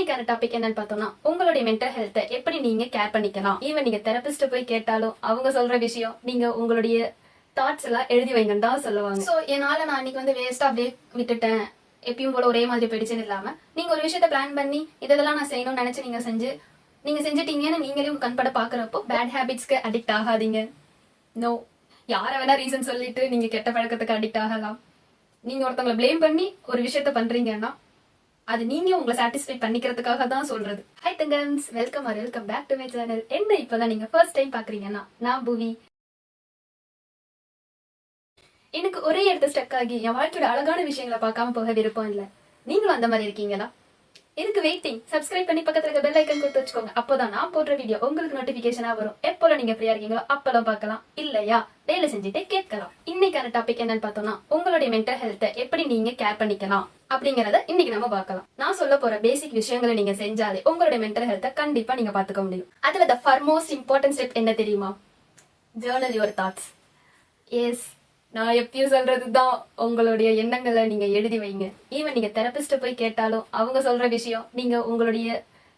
இன்னைக்கான டாபிக் என்னன்னு பார்த்தோம்னா உங்களுடைய மென்டல் ஹெல்த்தை எப்படி நீங்க கேர் பண்ணிக்கலாம். ஈவன் நீங்க தெரபிஸ்ட் போய் கேட்டாலும் அவங்க சொல்ற விஷயம் நீங்க உங்களுடைய தாட்ஸ் எல்லாம் எழுதி வைங்கன்னு தான் சொல்லுவாங்க. ஸோ என்னால நான் இன்னைக்கு வந்து வேஸ்டா அப்படியே விட்டுட்டேன், எப்பயும் போல ஒரே மாதிரி போயிடுச்சுன்னு இல்லாம நீங்க ஒரு விஷயத்த பிளான் பண்ணி இதெல்லாம் நான் செய்யணும்னு நினைச்சு நீங்க செஞ்சுட்டீங்கன்னு நீங்களே உங்க கண்பட பாக்குறப்போ பேட் ஹேபிட்ஸ்க்கு அடிக்ட் ஆகாதீங்க. நோ, யார வேணா ரீசன் சொல்லிட்டு நீங்க கெட்ட பழக்கத்துக்கு அடிக்ட் ஆகலாம். நீங்க ஒருத்தவங்களை பிளேம் பண்ணி ஒரு விஷயத்த பண்றீங்கன்னா அது நீங்க உங்களை சாட்டிஸ்ஃபை பண்ணிக்கிறதுக்காக தான் சொல்றது. ஹை தங்கம்ஸ், welcome back to my channel. என்ன இப்பதான் நீங்க ஃபர்ஸ்ட் டைம் பாக்குறீங்கன்னா நான் புவி. எனக்கு ஒரே இடத்த ஸ்டக் ஆகி என் வாழ்க்கையோட அழகான விஷயங்களை பார்க்காம போக விருப்பம் இல்லை. நீங்களும் அந்த மாதிரி இருக்கீங்களா? எனக்கு வெயிட்டிங். சப்ஸ்கிரைப் பண்ணி பக்கத்துல இருக்க பெல் ஐக்கன் கொடுத்து வச்சுக்கோங்க. அப்போதான் நான் போடுற வீடியோ உங்களுக்கு நோட்டிபிகேஷனா வரும். எப்போலாம் நீங்க ஃப்ரீயா இருக்கீங்களோ அப்பெல்லாம் பார்க்கலாம், இல்லையா வேலை செஞ்சுட்டே கேட்கலாம். இன்னைக்கான டாபிக் என்னன்னு பார்த்தோம்னா உங்களுடைய மென்டல் ஹெல்த்தை எப்படி நீங்க கேர் பண்ணிக்கலாம் அப்படிங்கறத இன்னைக்கு நம்ம பார்க்கலாம். நான் சொல்ல போற பேசிக் விஷயங்களை நீங்க செஞ்சாலே உங்களுடைய மென்டல் ஹெல்த்தை கண்டிப்பா நீங்க பாத்துக்க முடியும். அதுல த ஃபர்மோஸ்ட் இம்பார்ட்டன்ட் ஸ்டெப் என்ன தெரியுமா? Journal your thoughts. எஸ், நான் எப்பயும் சொல்றதுதான், உங்களுடைய எண்ணங்களை நீங்க எழுதி வைங்க. ஈவன் நீங்க தெரபிஸ்ட போய் கேட்டாலும் அவங்க சொல்ற விஷயம் நீங்க உங்களுடைய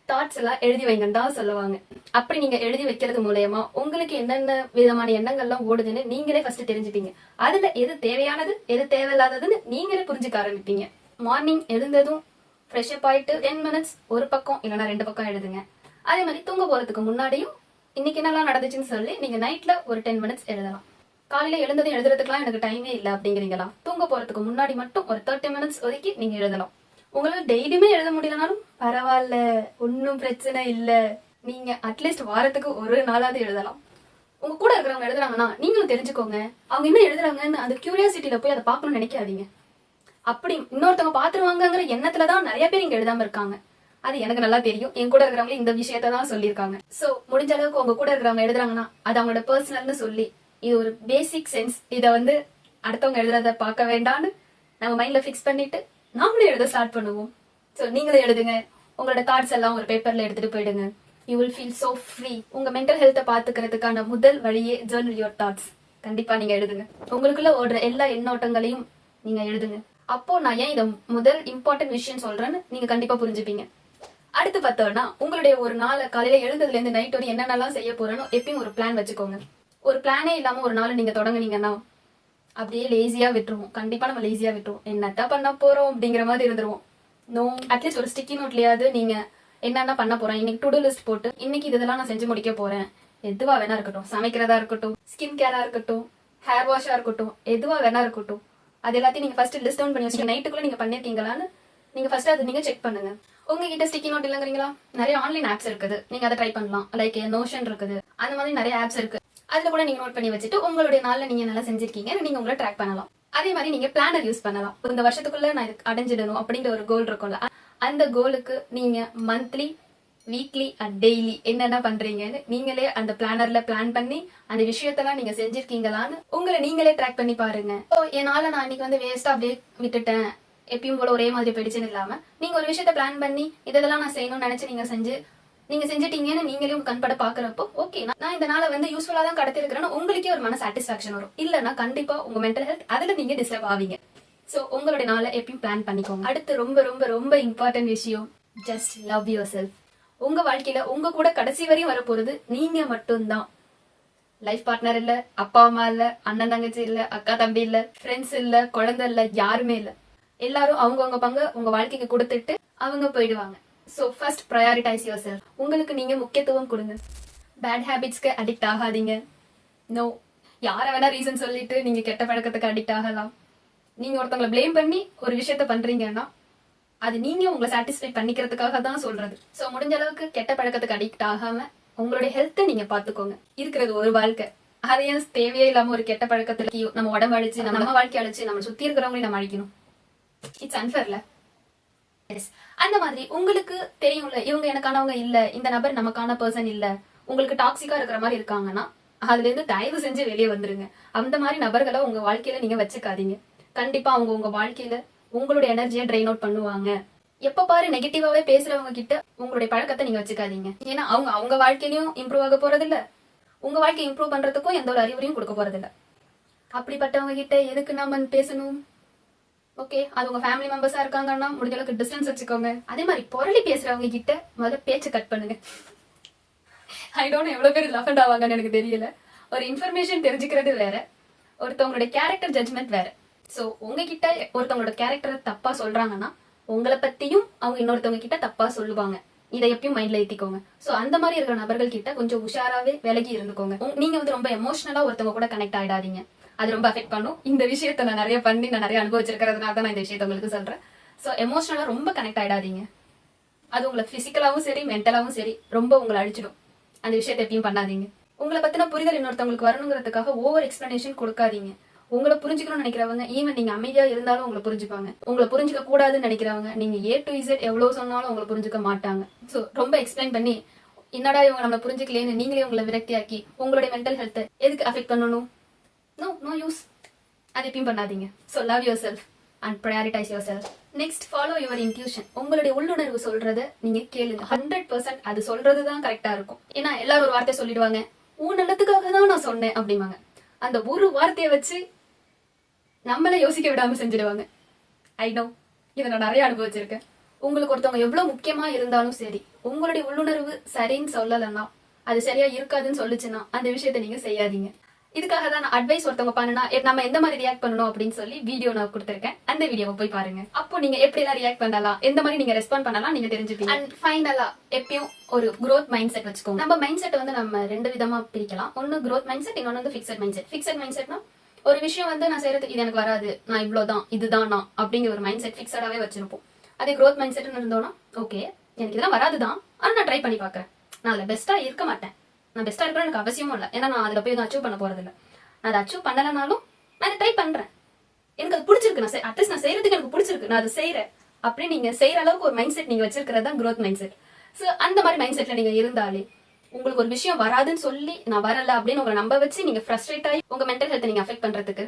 தாட்ஸ் எல்லாம் எழுதி வைங்கன்னு தான் சொல்லுவாங்க. அப்படி நீங்க எழுதி வைக்கிறது மூலயமா உங்களுக்கு என்னென்ன விதமான எண்ணங்கள்லாம் ஓடுதுன்னு நீங்களே ஃபர்ஸ்ட் தெரிஞ்சுப்பீங்க. அதுல எது தேவையானது எது தேவையில்லாததுன்னு நீங்களே புரிஞ்சுக்க ஆரம்பிப்பீங்க. மார்னிங் எழுந்ததும் ஃப்ரெஷ் அப் ஆயிட்டு 10 மினிட்ஸ் ஒரு பக்கம் இல்லைன்னா 2 பக்கம் எழுதுங்க. அதே மாதிரி தூங்க போறதுக்கு முன்னாடியும் இன்னைக்கு என்னெல்லாம் நடந்துச்சுன்னு சொல்லி நீங்க நைட்ல ஒரு 10 மினிட்ஸ் எழுதலாம். காலையில எழுந்ததும் எழுதுறதுக்குலாம் எனக்கு டைமே இல்லை அப்படிங்கிறீங்களா? தூங்க போறதுக்கு முன்னாடி மட்டும் ஒரு 30 மினிட்ஸ் ஒதுக்கி நீங்க எழுதலாம். உங்களுக்கு டெய்லியுமே எழுத முடியலனாலும் பரவாயில்ல, ஒன்னும் பிரச்சனை இல்லை. நீங்க அட்லீஸ்ட் வாரத்துக்கு ஒரு நாளாவது எழுதலாம். உங்க கூட இருக்கிறவங்க எழுதுறாங்கன்னா நீங்களும் தெரிஞ்சுக்கோங்க அவங்க என்ன எழுதுறாங்கன்னு. அந்த கியூரியாசிட்டியில போய் அதை பார்க்கணும்னு நினைக்காதீங்க. அப்படி இன்னொருத்தவங்க பாத்துருவாங்கிற எண்ணத்துலதான் நிறைய பேர் இங்க எழுதாம இருக்காங்க. அது எனக்கு நல்லா தெரியும். என் கூட இருக்கிறவங்க இந்த விஷயத்தான் சொல்லியிருக்காங்க. சோ முடிஞ்ச அளவுக்கு உங்க கூட இருக்கிறவங்க எழுதுறாங்கன்னா அது அவங்களோட பர்சனல்னு சொல்லி, இது ஒரு பேசிக் சென்ஸ், இதை வந்து அடுத்தவங்க எழுதுறத பார்க்க வேண்டான்னு நம்ம மைண்ட்ல ஃபிக்ஸ் பண்ணிட்டு நாமளே எழுத ஸ்டார்ட் பண்ணுவோம். ஸோ நீங்களே எழுதுங்க. உங்களோட தாட்ஸ் எல்லாம் ஒரு பேப்பர்ல எடுத்துட்டு போயிடுங்க. You will feel so free. உங்க மென்டல் ஹெல்த்தை பாத்துக்கிறதுக்கான முதல் வழியே ஜர்னல் யுவர் தாட்ஸ். கண்டிப்பா நீங்க எழுதுங்க. உங்களுக்குள்ள ஓடுற எல்லா எண்ணோட்டங்களையும் நீங்க எழுதுங்க. அப்போ நான் ஏன் இதை முதல் இம்பார்ட்டன்ட் விஷயம் சொல்றேன்னு நீங்க கண்டிப்பா புரிஞ்சுப்பீங்க. அடுத்து பார்த்தோம்னா உங்களுடைய ஒரு நாள் காலையில எழுந்ததுல இருந்து நைட் வரை என்னென்னலாம் செய்ய போறேன்னு எப்பயும் ஒரு பிளான் வச்சுக்கோங்க. ஒரு பிளானே இல்லாம ஒரு நாள் நீங்க தொடங்குனீங்கன்னா அப்படியே லேசியா விட்டுருவோம். கண்டிப்பா நம்ம லேசியா விட்டுருவோம். என்னட்டா பண்ண போறோம் அப்படிங்கிற மாதிரி இருந்துருவோம். நோ, அட்லீஸ்ட் ஒரு ஸ்டிக்கி நோட்லயாவது நீங்க என்னென்ன பண்ண போறேன் இன்னைக்கு டு டூ லிஸ்ட் போட்டு இன்னைக்கு இதெல்லாம் நான் செஞ்சு முடிக்க போறேன். எதுவா வேணா இருக்கட்டும், சமைக்கிறதா இருக்கட்டும், ஸ்கின் கேரா இருக்கட்டும், ஹேர் வாஷா இருக்கட்டும், எதுவா வேணா இருக்கட்டும், அது எல்லாத்தையும் நீங்க ஃபர்ஸ்ட் லிஸ்ட் டவுன் பண்ணி வச்சுக்க. நைட்டுக்குள்ள நீங்க பண்ணிருக்கீங்களான்னு நீங்க ஃபர்ஸ்ட் அதை நீங்க செக் பண்ணுங்க. உங்ககிட்ட ஸ்டிக்கி நோட் இல்லைங்கிறீங்களா? நிறைய ஆன்லைன் ஆப்ஸ் இருக்குது, நீங்க அதை ட்ரை பண்ணலாம். லைக் நோஷன் இருக்குது, அந்த மாதிரி நிறைய ஆப்ஸ் இருக்கு. அதுல கூட நீங்க நோட் பண்ணி வச்சுட்டு உங்களுடைய நாள்ல நீங்க நல்லா செஞ்சிருக்கீங்க நீங்க உங்களை ட்ராக் பண்ணலாம். அதே மாதிரி நீங்க பிளானர் யூஸ் பண்ணலாம். இந்த வருஷத்துக்குள்ள நான் இது அடைஞ்சிடணும் அப்படிங்கிற ஒரு கோல் இருக்கும்ல, அந்த கோலுக்கு நீங்க மந்த்லி, வீக்லி அண்ட் டெய்லி என்னென்ன பண்றீங்கன்னு நீங்களே அந்த பிளானர்ல பிளான் பண்ணி அந்த விஷயத்தெல்லாம் நீங்க செஞ்சிருக்கீங்களான்னு உங்களை நீங்களே ட்ராக் பண்ணி பாருங்க. என்னால நான் இன்னைக்கு வந்து வேஸ்டா அப்படியே விட்டுட்டேன், எப்பயும் போல ஒரே மாதிரி போயிடுச்சுன்னு இல்லாம நீங்க ஒரு விஷயத்த பிளான் பண்ணி இதெல்லாம் நான் செய்யணும்னு நினைச்சு நீங்க செஞ்சிட்டீங்கன்னு நீங்களே உங்க கண்பட பாக்குறப்போ ஓகே நான் இந்த நாளை வந்து யூஸ்ஃபுல்லா தான் கடத்தி இருக்கிறேன்னு உங்களுக்கே ஒரு மன சாட்டிஸ்பாக்சன் வரும். இல்லைன்னா கண்டிப்பா உங்க மென்டல் ஹெல்த் அதுல நீங்க டிஸ்டர்ப் ஆவீங்க. சோ உங்களுடைய நாளை எப்பயும் பிளான் பண்ணிக்கோங்க. அடுத்து ரொம்ப ரொம்ப ரொம்ப இம்பார்ட்டன்ட் விஷயம், ஜஸ்ட் லவ் யுவர் செல்ஃப். உங்க வாழ்க்கையில உங்க கூட கடைசி வரையும் வரப்போறது நீங்க மட்டும்தான். லைஃப் பார்ட்னர் இல்ல, அப்பா அம்மா இல்ல, அண்ணன் தங்கச்சி இல்ல, அக்கா தம்பி இல்ல, ஃப்ரெண்ட்ஸ் இல்ல, குழந்தை இல்ல, யாருமே இல்ல. எல்லாரும் அவங்கவுங்க பங்கு உங்க வாழ்க்கைக்கு கொடுத்துட்டு அவங்க போயிடுவாங்க. So first prioritize yourself. உங்களுக்கு நீங்க முக்கியத்துவம் கொடுங்க. பேட் ஹேபிட்ஸ்க்கு அடிக்ட் ஆகாதீங்க. நோ, யார வேணா ரீசன் சொல்லிட்டு நீங்க கெட்ட பழக்கத்துக்கு அடிக்ட் ஆகலாம். நீங்க ஒருத்தவங்களை பிளேம் பண்ணி ஒரு விஷயத்த பண்றீங்கன்னா அது நீங்க உங்களை சாட்டிஸ்ஃபை பண்ணிக்கிறதுக்காக தான் சொல்றது. ஸோ முடிஞ்ச அளவுக்கு கெட்ட பழக்கத்துக்கு அடிக்ட் ஆகாம உங்களுடைய ஹெல்த்தை நீங்க பாத்துக்கோங்க. இருக்கிறது ஒரு வாழ்க்கை, அதையும் தேவையே இல்லாம ஒரு கெட்ட பழக்கத்துல நம்ம உடம்பு அழிச்சு நம்ம வாழ்க்கை அழிச்சு நம்ம சுத்தி இருக்கிறவங்களையும் நம்ம அழிக்கணும். இட்ஸ் அன்ஃபேர்ல. அந்த மாதிரி உங்களுக்கு தெரியும்ல இவங்க எனக்கானவங்க இல்ல, இந்த நபர் நமக்கான பர்சன் இல்ல, உங்களுக்கு டாக்ஸிக்கா இருக்கிற மாதிரி இருக்காங்கன்னா அதுல இருந்து தயவு செஞ்சு வெளியே வந்துருங்க. அந்த மாதிரி நபர்களை உங்க வாழ்க்கையில நீங்க வச்சுக்காதீங்க. கண்டிப்பா அவங்க உங்க வாழ்க்கையில உங்களுடைய எனர்ஜியை ட்ரெயின் அவுட் பண்ணுவாங்க. எப்ப பாரு நெகட்டிவாவே பேசுறவங்க கிட்ட உங்களுடைய பழக்கத்தை நீங்க வச்சுக்காதீங்க. ஏன்னா அவங்க வாழ்க்கையிலயும் இம்ப்ரூவ் ஆக போறது இல்ல, உங்க வாழ்க்கையை இம்ப்ரூவ் பண்றதுக்கும் எந்த ஒரு அறிவுரையும் கொடுக்க போறது இல்ல. அப்படிப்பட்டவங்க கிட்ட எதுக்கு நாம பேசணும்? ஓகே, அது உங்க ஃபேமிலி மெம்பர்ஸா இருக்காங்கன்னா முடிஞ்ச அளவுக்கு டிஸ்டன்ஸ் வச்சுக்கோங்க. அதே மாதிரி புரளி பேசுறவங்க கிட்ட முதல்ல பேச்சு கட் பண்ணுங்க. ஐ டோன்ட் எவ்வளவு பேர் லஃபண்ட் ஆவாங்கன்னு எனக்கு தெரியல. ஒரு இன்ஃபர்மேஷன் தெரிஞ்சுக்கிறது வேற, ஒருத்தவங்களோட கேரக்டர் ஜட்மெண்ட் வேற. ஸோ உங்ககிட்ட ஒருத்தவங்களோட கேரக்டரை தப்பா சொல்றாங்கன்னா உங்களை பத்தியும் அவங்க இன்னொருத்தவங்க கிட்ட தப்பா சொல்லுவாங்க. இதை எப்பயும் மைண்ட்ல ஏத்திக்கோங்க. ஸோ அந்த மாதிரி இருக்கிற நபர்கள் கிட்ட கொஞ்சம் உஷாராவே விலகி இருந்துக்கோங்க. நீங்க வந்து ரொம்ப எமோஷனலா ஒருத்தவங்க கூட கனெக்ட் ஆயிடாதீங்க. அது ரொம்ப அஃபெக்ட் பண்ணும். இந்த விஷயத்த நான் நிறைய பண்ணி நான் நிறைய அனுபவிச்சிருக்கிறதுனால தான் நான் இந்த விஷயத்த உங்களுக்கு சொல்றேன். ஸோ எமோஷனலா ரொம்ப கனெக்ட் ஆயிடாதீங்க. அது உங்களை பிசிக்கலாவும் சரி மென்டலாவும் சரி ரொம்ப உங்களை அழிச்சிடும். அந்த விஷயத்த எப்பயும் பண்ணாதீங்க. உங்களை பத்தின புரிதல் இன்னொருத்தவங்களுக்கு வரணுங்கிறதுக்காக ஓவர் எக்ஸ்பிளனேஷன் கொடுக்காதீங்க. உங்களை புரிஞ்சுக்கணும்னு நினைக்கிறவங்க ஈவன் நீங்க அமைதியா இருந்தாலும் உங்களை புரிஞ்சுப்பாங்க. உங்களை புரிஞ்சுக்க கூடாதுன்னு நினைக்கிறவங்க நீங்க A to Z எவ்வளவு சொன்னாலும் உங்களை புரிஞ்சுக்க மாட்டாங்க. ஸோ ரொம்ப எக்ஸ்பிளைன் பண்ணி என்னடா இவங்க நம்மளை புரிஞ்சுக்கலேன்னு நீங்களே உங்களை விரக்தியாக்கி உங்களுடைய மென்டல் ஹெல்த்தை எதுக்கு அஃபெக்ட் பண்ணணும்? No use. அது எப்பயும் பண்ணாதீங்க. So love yourself and prioritize yourself. Next follow your intuition. உங்களுடைய உள்ளுணர்வு சொல்றத நீங்க கேளுங்க. 100% அது சொல்றதுதான் கரெக்டா இருக்கும். ஏன்னா எல்லாரும் ஒரு வார்த்தை சொல்லிடுவாங்க, உன் நல்லத்துக்காக தான் நான் சொன்னேன் அப்படிம்பாங்க. அந்த ஒரு வார்த்தையை வச்சு நம்மள யோசிக்க விடாம செஞ்சிடுவாங்க. ஐ நோ, இதை நான் நிறைய அனுபவிச்சிருக்கேன். உங்களுக்கு ஒருத்தவங்க எவ்வளவு முக்கியமா இருந்தாலும் சரி, உங்களுடைய உள்ளுணர்வு சரின்னு சொல்லலைன்னா, அது சரியா இருக்காதுன்னு சொல்லுச்சுன்னா அந்த விஷயத்த நீங்க செய்யாதீங்க. இதுக்காக தான் நான் அட்வைஸ் ஒருத்தவங்க பண்ணுனா நம்ம எந்த மாதிரி ரியாக்ட் பண்ணணும் அப்படின்னு சொல்லி வீடியோ நான் கொடுத்துருக்கேன். அந்த வீடியோவை போய் பாருங்க. அப்போ நீங்க எப்படி எல்லாம் ரியாக்ட் பண்ணலாம், எந்த மாதிரி நீங்க ரெஸ்பாண்ட் பண்ணலாம் நீங்க தெரிஞ்சுப்பீங்க. அண்ட் ஃபைனலா எப்பயும் ஒரு growth மைண்ட் செட் வச்சுக்கோங்க. நம்ம மைண்ட் செட் வந்து நம்ம ரெண்டு விதமா பிரிக்கலாம். ஒன்னு growth மைண்ட் செட், இன்னொன்னு வந்து fixed mind set. Fixed mind செட்னா ஒரு விஷயம் வந்து நான் செய்யறது இது எனக்கு வராது, நான் இவ்வளவுதான், இதுதான் நான் அப்படிங்கிற ஒரு மைண்ட் செட் ஃபிக்ஸடாவே வச்சிருப்போம். அதே growth மைண்ட் செட்னு இருந்தோம்னா, ஓகே எனக்கு இதெல்லாம் வராதுதான், ஆனா நான் ட்ரை பண்ணி பாக்குறேன். நான் அதுல பெஸ்டா இருக்க மாட்டேன், நான் பெஸ்டா இருக்கணும் எனக்கு அவசியமும் இல்லை, ஏன்னா நான் அதுல போய் அச்சீவ் பண்ண போறது இல்லை. நான் அதை அச்சீவ் பண்ணலனாலும் நான் அதை ட்ரை பண்றேன், எனக்கு அது பிடிச்சிருக்கு, நான் அட்லீஸ்ட் நான் செய்யறதுக்கு எனக்கு பிடிச்சிருக்கு, நான் அதை செய்யறேன் அப்படி நீங்க செய்யற அளவுக்கு ஒரு மைண்ட் செட் நீங்க வச்சிருக்கிறது தான் growth மைண்ட் செட். ஸோ அந்த மாதிரி மைண்ட் செட்ல நீங்க இருந்தாலே உங்களுக்கு ஒரு விஷயம் வராதுன்னு சொல்லி நான் வரல அப்படின்னு உங்களை நம்ப வச்சு நீங்க ஃப்ரஸ்ட்ரேட் ஆகி உங்க மென்டல் ஹெல்த்தை நீங்க அஃபெக்ட் பண்றதுக்கு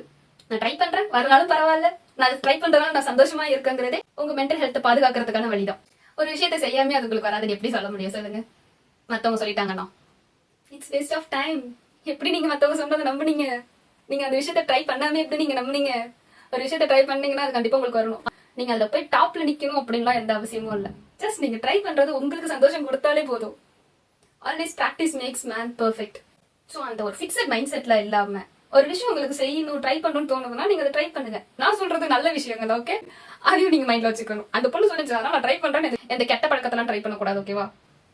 நான் ட்ரை பண்றேன், வரனாலும் பரவாயில்ல, நான் அதை ட்ரை பண்றதுனால நான் சந்தோஷமா இருக்கங்கிறதே உங்க மென்டல் ஹெல்த்தை பாதுகாக்கிறதுக்கான வழிதான். ஒரு விஷயத்தை செய்யாமே அது உங்களுக்கு வராதுன்னு எப்படி சொல்ல முடியும் சொல்லுங்க? மத்தவங்க சொல்லிட்டாங்கன்னா இட்ஸ் வேஸ்ட் ஆஃப் டைம். எப்படி நீங்க மத்தவங்க சொன்னதை நம்புனீங்க? நீங்க அந்த விஷயத்த ட்ரை பண்ணாமே எப்படி நீங்க நம்புனீங்க? ஒரு விஷயத்த ட்ரை பண்ணீங்கன்னா அது கண்டிப்பா உங்களுக்கு வரணும். நீங்க அதுல போய் டாப்ல நிக்கணும் அப்படின்லாம் எந்த அவசியமும் இல்ல. ஜஸ்ட் நீங்க ட்ரை பண்றது உங்களுக்கு சந்தோஷம் கொடுத்தாலே போதும். Always practice makes man perfect. So அந்த ஒரு ஃபிக்ஸட் மைண்ட் செட்ல இல்லாம ஒரு விஷயம் உங்களுக்கு செய்யணும் ட்ரை பண்ணணும்னு தோணுதுன்னா நீங்க அதை ட்ரை பண்ணுங்க. நான் சொல்றது நல்ல விஷயங்கள், ஓகே, அதையும் நீங்க மைண்ட்ல வச்சுக்கணும். அந்த பொண்ணு சொல்லிச்சு நான் ட்ரை பண்றேன், எந்த கெட்ட பழக்கத்தெல்லாம் ட்ரை பண்ணக்கூடாது, ஓகேவா?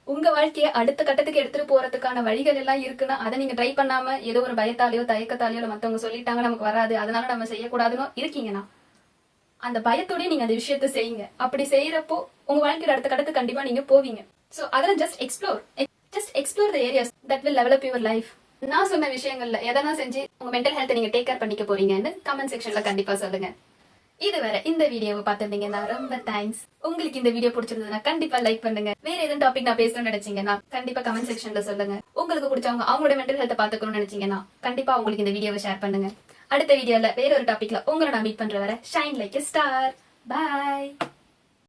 உங்க வாழ்க்கையை அடுத்த கட்டத்துக்கு எடுத்துட்டு போறதுக்கான வழிகள் எல்லாம் இருக்குன்னா அதை நீங்க ட்ரை பண்ணாம ஏதோ ஒரு பயத்தாலேயோ தயக்கத்தாலேயோ மத்தவங்க சொல்லிட்டாங்க நமக்கு வராது அதனால நம்ம செய்யக்கூடாதுன்னு இருக்கீங்கன்னா அந்த பயத்தோடய நீங்க அந்த விஷயத்த செய்யுங்க. அப்படி செய்யறப்போ உங்க வாழ்க்கையோட அடுத்த கட்டத்துக்கு கண்டிப்பா நீங்க போவீங்க. சோ அதெல்லாம் just explore the areas that will develop your life. நான் சொன்ன விஷயங்கள்ல எதெல்லாம் செஞ்சு உங்க மென்டல் ஹெல்த்தை நீங்க டேக் கேர் பண்ணிக்க போறீங்கன்னு கமெண்ட் செக்ஷன்ல கண்டிப்பா சொல்லுங்க. இதுவரை இந்த வீடியோவை பார்த்திருந்தீங்கன்னா ரொம்ப தேங்க்ஸ். உங்களுக்கு இந்த வீடியோ பிடிச்சிருந்ததுன்னா கண்டிப்பா லைக் பண்ணுங்க. வேற எதுவும் டாபிக் நான் பேசணும்னு நினைச்சீங்கன்னா கண்டிப்பா கமெண்ட் செக்ஷன்ல சொல்லுங்க. உங்களுக்கு பிடிச்சவங்க அவங்களோட மென்டல் ஹெல்த்தை பாத்துக்கணும்னு நினைச்சீங்கன்னா கண்டிப்பா உங்களுக்கு இந்த வீடியோவை ஷேர் பண்ணுங்க. அடுத்த வீடியோல வேற ஒரு டாபிக்ல உங்களை நான் மீட் பண்ற வரை shine like a star. Bye.